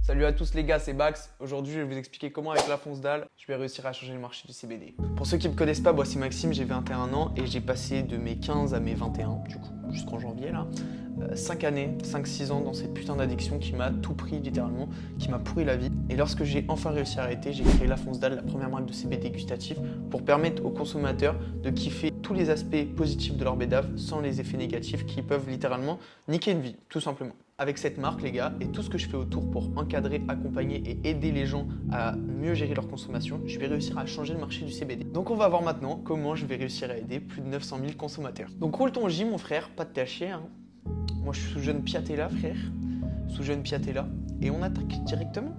Salut à tous les gars, c'est Bax. Aujourd'hui, je vais vous expliquer comment avec la fonce dalle, je vais réussir à changer le marché du CBD. Pour ceux qui ne me connaissent pas, moi c'est Maxime, j'ai 21 ans et j'ai passé de mes 15 à mes 21, du coup, jusqu'en janvier là. 5 années, 5-6 ans dans cette putain d'addiction qui m'a tout pris littéralement, qui m'a pourri la vie. Et lorsque j'ai enfin réussi à arrêter, j'ai créé la fonce dalle, la première marque de CBD gustatif, pour permettre aux consommateurs de kiffer tous les aspects positifs de leur bédave sans les effets négatifs qui peuvent littéralement niquer une vie, tout simplement. Avec cette marque les gars et tout ce que je fais autour pour encadrer, accompagner et aider les gens à mieux gérer leur consommation, je vais réussir à changer le marché du CBD. Donc on va voir maintenant comment je vais réussir à aider plus de 900 000 consommateurs. Donc roule ton J mon frère, pas de THC hein. Moi je suis sous jeune Piatella frère, sous jeune Piatella et on attaque directement.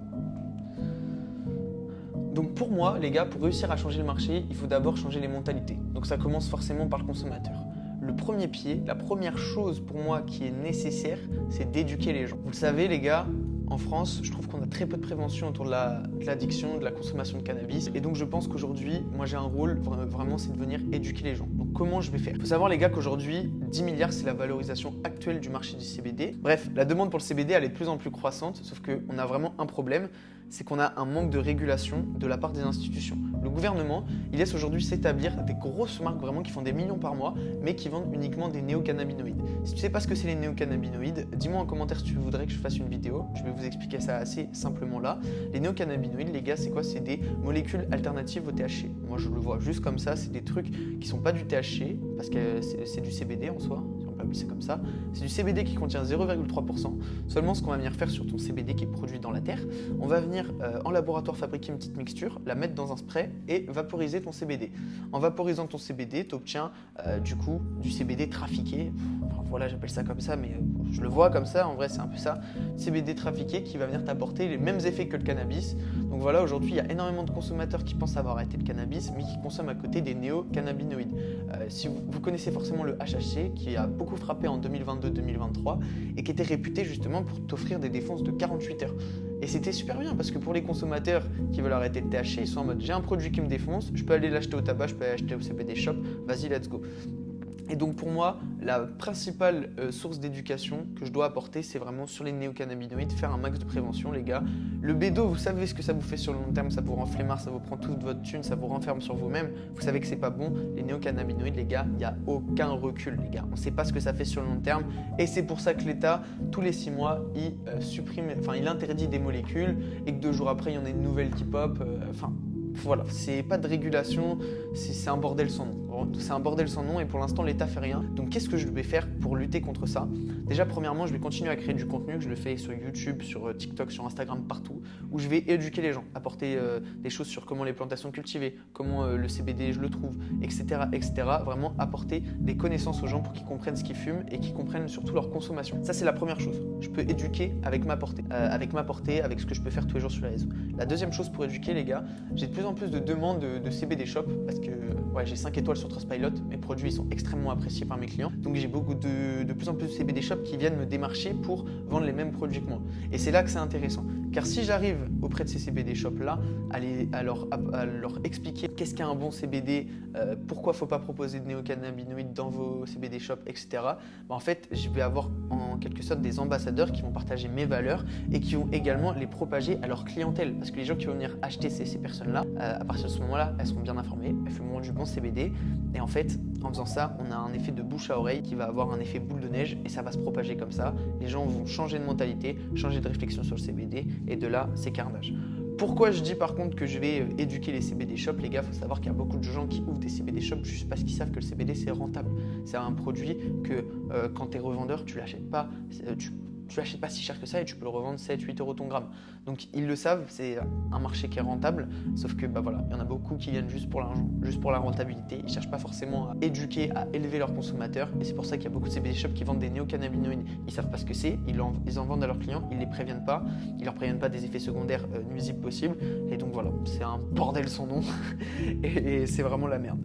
Donc pour moi les gars, pour réussir à changer le marché, il faut d'abord changer les mentalités. Donc ça commence forcément par le consommateur. Le premier pied, la première chose pour moi qui est nécessaire, c'est d'éduquer les gens. Vous le savez les gars, en France, je trouve qu'on a très peu de prévention autour de l'addiction, de la consommation de cannabis. Et donc je pense qu'aujourd'hui, moi j'ai un rôle, vraiment, c'est de venir éduquer les gens. Donc comment je vais faire ? Il faut savoir les gars qu'aujourd'hui, 10 milliards, c'est la valorisation actuelle du marché du CBD. Bref, la demande pour le CBD, elle est de plus en plus croissante, sauf qu'on a vraiment un problème, c'est qu'on a un manque de régulation de la part des institutions. Le gouvernement, il laisse aujourd'hui s'établir des grosses marques vraiment qui font des millions par mois, mais qui vendent uniquement des néocannabinoïdes. Si tu sais pas ce que c'est les néocannabinoïdes, dis-moi en commentaire si tu voudrais que je fasse une vidéo. Je vais vous expliquer ça assez simplement là. Les néocannabinoïdes, les gars, c'est quoi ? C'est des molécules alternatives au THC. Moi, je le vois juste comme ça. C'est des trucs qui sont pas du THC, parce que c'est du CBD en soi. C'est comme ça. C'est du CBD qui contient 0,3%. Seulement, ce qu'on va venir faire sur ton CBD qui est produit dans la terre, on va venir en laboratoire fabriquer une petite mixture, la mettre dans un spray et vaporiser ton CBD. En vaporisant ton CBD, tu obtiens du coup du CBD trafiqué. Enfin, voilà, j'appelle ça comme ça, mais je le vois comme ça. En vrai, c'est un peu ça. CBD trafiqué qui va venir t'apporter les mêmes effets que le cannabis. Donc voilà, aujourd'hui, il y a énormément de consommateurs qui pensent avoir arrêté le cannabis, mais qui consomment à côté des néocannabinoïdes. Si vous connaissez forcément le HHC, qui a beaucoup frappé en 2022-2023 et qui était réputé justement pour t'offrir des défenses de 48 heures. Et c'était super bien parce que pour les consommateurs qui veulent arrêter le THC, ils sont en mode j'ai un produit qui me défonce, je peux aller l'acheter au tabac, je peux aller l'acheter au CBD shop, vas-y let's go. Et donc pour moi, la principale source d'éducation que je dois apporter, c'est vraiment sur les néocannabinoïdes, faire un max de prévention les gars. Le bédo, vous savez ce que ça vous fait sur le long terme, ça vous rend flemmard, ça vous prend toute votre thune, ça vous renferme sur vous-même. Vous savez que c'est pas bon. Les néocannabinoïdes les gars, il n'y a aucun recul les gars. On ne sait pas ce que ça fait sur le long terme et c'est pour ça que l'État, tous les 6 mois, il interdit des molécules et que 2 jours après, il y en a une nouvelle qui pop. Voilà, c'est pas de régulation, c'est un bordel sans nom. C'est un bordel sans nom et pour l'instant l'État fait rien. Donc qu'est-ce que je vais faire pour lutter contre ça ? Déjà premièrement, je vais continuer à créer du contenu, je le fais sur YouTube, sur TikTok, sur Instagram, partout, où je vais éduquer les gens, apporter des choses sur comment les plantations cultivées, comment le CBD je le trouve, etc., etc. Vraiment apporter des connaissances aux gens pour qu'ils comprennent ce qu'ils fument et qu'ils comprennent surtout leur consommation. Ça c'est la première chose. Je peux éduquer avec ma portée, avec ce que je peux faire tous les jours sur les réseaux. La deuxième chose pour éduquer les gars, j'ai de plus en plus de demandes de CBD shop parce que j'ai 5 étoiles sur Trustpilot, mes produits ils sont extrêmement appréciés par mes clients. Donc j'ai beaucoup de plus en plus de CBD shop qui viennent me démarcher pour vendre les mêmes produits que moi. Et c'est là que c'est intéressant. Car si j'arrive auprès de ces CBD shops là à leur expliquer qu'est-ce qu'est un bon CBD, pourquoi il ne faut pas proposer de néocannabinoïdes dans vos CBD shops, etc. En fait, je vais avoir en quelque sorte des ambassadeurs qui vont partager mes valeurs et qui vont également les propager à leur clientèle. Parce que les gens qui vont venir acheter ces personnes-là, à partir de ce moment-là, elles seront bien informées, elles fumeront du bon CBD. Et en fait, en faisant ça, on a un effet de bouche à oreille qui va avoir un effet boule de neige et ça va se propager comme ça. Les gens vont changer de mentalité, changer de réflexion sur le CBD et de là, c'est carnage. Pourquoi je dis par contre que je vais éduquer les CBD shops, les gars, il faut savoir qu'il y a beaucoup de gens qui ouvrent des CBD shops juste parce qu'ils savent que le CBD c'est rentable. C'est un produit que quand tu es revendeur, tu l'achètes pas, tu l'achètes pas si cher que ça et tu peux le revendre 7-8 euros ton gramme. Donc ils le savent, c'est un marché qui est rentable, sauf que il y en a beaucoup qui viennent juste pour l'argent, juste pour la rentabilité. Ils cherchent pas forcément à éduquer, à élever leurs consommateurs et c'est pour ça qu'il y a beaucoup de CBD shops qui vendent des néocannabinoïdes. Ils savent pas ce que c'est, ils en vendent à leurs clients, ils les préviennent pas, ils leur préviennent pas des effets secondaires nuisibles possibles et donc voilà, c'est un bordel sans nom et c'est vraiment la merde.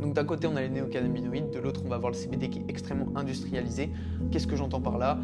Donc d'un côté on a les néocannabinoïdes, de l'autre on va avoir le CBD qui est extrêmement industrialisé. Qu'est-ce que j'entends par là ?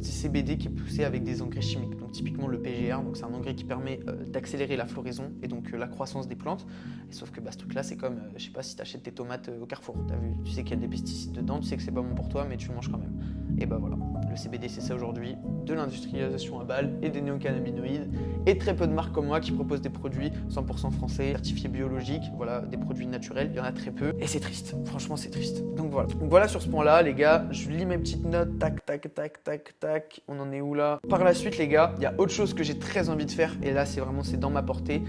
CBD qui est poussé avec des engrais chimiques, donc typiquement le PGR, donc c'est un engrais qui permet d'accélérer la floraison et donc la croissance des plantes. Et sauf que ce truc là c'est comme, je sais pas si tu achètes tes tomates au Carrefour, t'as vu, tu sais qu'il y a des pesticides dedans, tu sais que c'est pas bon pour toi mais tu le manges quand même. Et voilà, le CBD, c'est ça aujourd'hui, de l'industrialisation à balles et des néocannabinoïdes, et très peu de marques comme moi qui proposent des produits 100% français, certifiés biologiques, voilà, des produits naturels, il y en a très peu, et c'est triste, franchement c'est triste. Donc voilà sur ce point-là, les gars, je lis mes petites notes, tac, tac, tac, tac, tac, on en est où là? Par la suite, les gars, il y a autre chose que j'ai très envie de faire, et là c'est dans ma portée.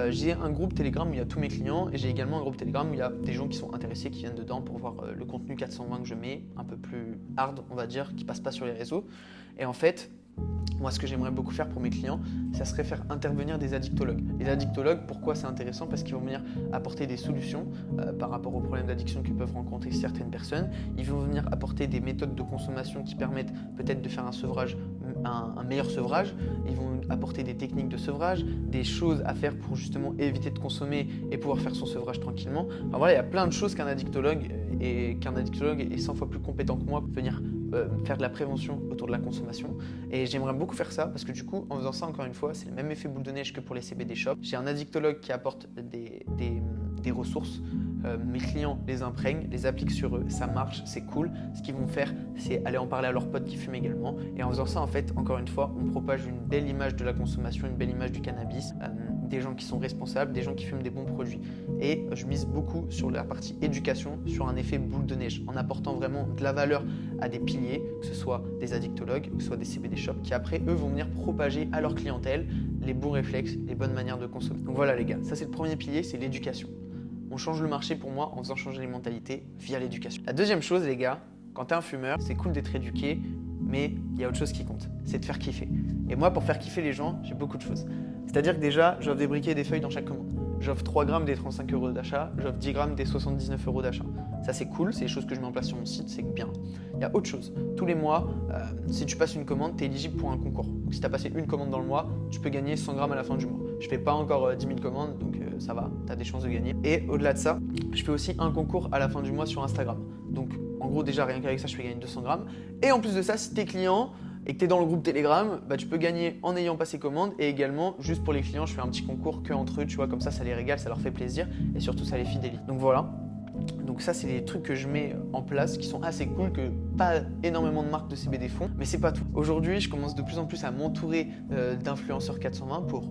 J'ai un groupe Telegram où il y a tous mes clients, et j'ai également un groupe Telegram où il y a des gens qui sont intéressés, qui viennent dedans pour voir le contenu 420 que je mets, un peu plus hard, on va dire, qui passe pas sur les réseaux. Et en fait, moi, ce que j'aimerais beaucoup faire pour mes clients, ça serait faire intervenir des addictologues. Les addictologues, pourquoi c'est intéressant? Parce qu'ils vont venir apporter des solutions par rapport aux problèmes d'addiction que peuvent rencontrer certaines personnes. Ils vont venir apporter des méthodes de consommation qui permettent peut-être de faire un sevrage, un meilleur sevrage. Ils vont apporter des techniques de sevrage, des choses à faire pour justement éviter de consommer et pouvoir faire son sevrage tranquillement. Enfin, voilà, il y a plein de choses qu'un addictologue est 100 fois plus compétent que moi pour venir faire de la prévention autour de la consommation. Et j'aimerais beaucoup faire ça parce que du coup, en faisant ça, encore une fois, c'est le même effet boule de neige que pour les CBD shops. J'ai un addictologue qui apporte des ressources. Mes clients les imprègnent, les appliquent sur eux, ça marche, c'est cool. Ce qu'ils vont faire, c'est aller en parler à leurs potes qui fument également. Et en faisant ça, en fait, encore une fois, on propage une belle image de la consommation, une belle image du cannabis, des gens qui sont responsables, des gens qui fument des bons produits. Et je mise beaucoup sur la partie éducation, sur un effet boule de neige, en apportant vraiment de la valeur à des piliers, que ce soit des addictologues, que ce soit des CBD shops, qui après, eux, vont venir propager à leur clientèle les bons réflexes, les bonnes manières de consommer. Donc voilà les gars, ça c'est le premier pilier, c'est l'éducation. On change le marché pour moi en faisant changer les mentalités via l'éducation. La deuxième chose, les gars, quand t'es un fumeur, c'est cool d'être éduqué, mais il y a autre chose qui compte, c'est de faire kiffer. Et moi, pour faire kiffer les gens, j'ai beaucoup de choses. C'est-à-dire que déjà, j'offre des briquets et des feuilles dans chaque commande. J'offre 3 grammes des 35 € d'achat, j'offre 10 grammes des 79 € d'achat. Ça, c'est cool, c'est des choses que je mets en place sur mon site, c'est bien. Il y a autre chose. Tous les mois, si tu passes une commande, tu es éligible pour un concours. Donc, si tu as passé une commande dans le mois, tu peux gagner 100 grammes à la fin du mois. Je fais pas encore 10 000 commandes, donc ça va, tu as des chances de gagner. Et au-delà de ça, je fais aussi un concours à la fin du mois sur Instagram. Donc, en gros, déjà, rien qu'avec ça, je fais gagner 200 grammes. Et en plus de ça, si tu es client et que tu es dans le groupe Telegram, bah, tu peux gagner en ayant passé commande. Et également, juste pour les clients, je fais un petit concours que entre eux, tu vois, comme ça les régale, ça leur fait plaisir. Et surtout, ça les fidélise. Donc voilà. Donc ça, c'est des trucs que je mets en place qui sont assez cool, que pas énormément de marques de CBD font, mais c'est pas tout. Aujourd'hui, je commence de plus en plus à m'entourer d'influenceurs 420 pour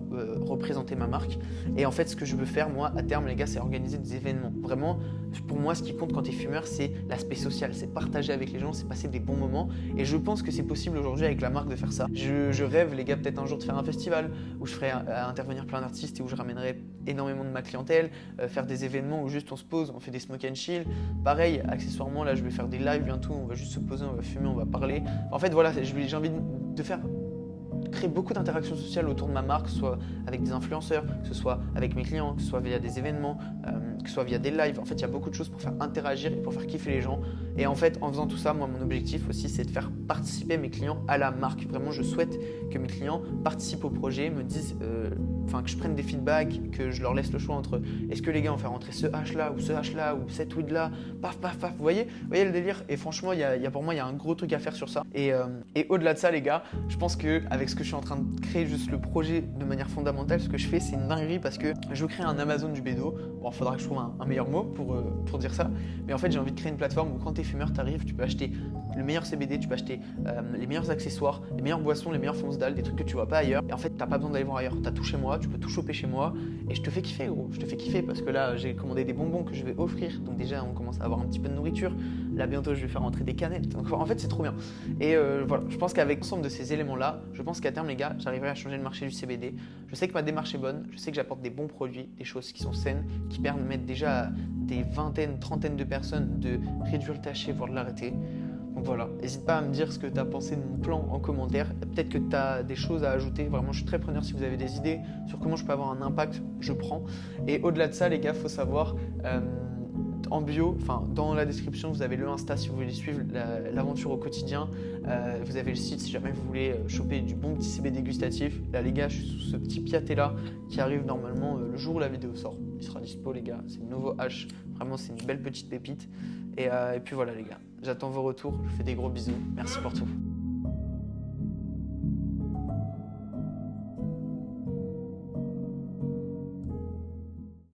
représenter ma marque. Et en fait, ce que je veux faire, moi, à terme, les gars, c'est organiser des événements. Vraiment, pour moi, ce qui compte quand tu es fumeur, c'est l'aspect social, c'est partager avec les gens, c'est passer des bons moments. Et je pense que c'est possible aujourd'hui avec la marque de faire ça. Je rêve, les gars, peut-être un jour de faire un festival où je ferai intervenir plein d'artistes et où je ramènerai énormément de ma clientèle, faire des événements où juste on se pose, on fait des smoke and chill. Pareil, accessoirement, là, je vais faire des lives bientôt, on va juste se poser, on va fumer, on va parler. En fait, voilà, j'ai envie de créer beaucoup d'interactions sociales autour de ma marque, que ce soit avec des influenceurs, que ce soit avec mes clients, que ce soit via des événements, que ce soit via des lives. En fait, il y a beaucoup de choses pour faire interagir et pour faire kiffer les gens. Et en fait, en faisant tout ça, moi, mon objectif aussi, c'est de faire participer mes clients à la marque. Vraiment, je souhaite que mes clients participent au projet, me disent, que je prenne des feedbacks, que je leur laisse le choix entre est-ce que les gars vont faire rentrer ce hash là ou ce hash là ou cette weed là, paf paf paf, vous voyez le délire. Et franchement, pour moi, il y a un gros truc à faire sur ça. Et au-delà de ça, les gars, je pense qu'avec ce que je suis en train de créer, juste le projet de manière fondamentale, ce que je fais, c'est une dinguerie parce que je veux créer un Amazon du bédo. Bon, il faudra que je trouve un meilleur mot pour dire ça. Mais en fait, j'ai envie de créer une plateforme où quand t'es fumeur, t'arrives, tu peux acheter le meilleur CBD, tu peux acheter les meilleurs accessoires, les meilleures boissons, les meilleures fonces dalle, des trucs que tu vois pas ailleurs. Et en fait, t'as pas besoin d'aller voir ailleurs. T'as tout chez moi, tu peux tout choper chez moi et je te fais kiffer, gros. Je te fais kiffer parce que là, j'ai commandé des bonbons que je vais offrir. Donc déjà, on commence à avoir un petit peu de nourriture. Là, bientôt, je vais faire rentrer des canettes. Donc en fait, c'est trop bien. Et voilà, je pense qu'avec l'ensemble de ces éléments-là, je pense qu'à terme, les gars, j'arriverai à changer le marché du CBD. Je sais que ma démarche est bonne. Je sais que j'apporte des bons produits, des choses qui sont saines, qui permettent déjà à des vingtaines, trentaines de personnes de réduire le THC, voire de l'arrêter. Donc voilà, n'hésite pas à me dire ce que tu as pensé de mon plan en commentaire. Peut-être que tu as des choses à ajouter. Vraiment, je suis très preneur si vous avez des idées sur comment je peux avoir un impact, je prends. Et au-delà de ça, les gars, il faut savoir, en bio, dans la description, vous avez le Insta si vous voulez suivre l'aventure au quotidien. Vous avez le site si jamais vous voulez choper du bon petit CBD dégustatif. Là, les gars, je suis sous ce petit piaté là qui arrive normalement le jour où la vidéo sort. Il sera dispo, les gars. C'est le nouveau H. Vraiment, c'est une belle petite pépite. Et puis voilà, les gars. J'attends vos retours. Je vous fais des gros bisous. Merci pour tout.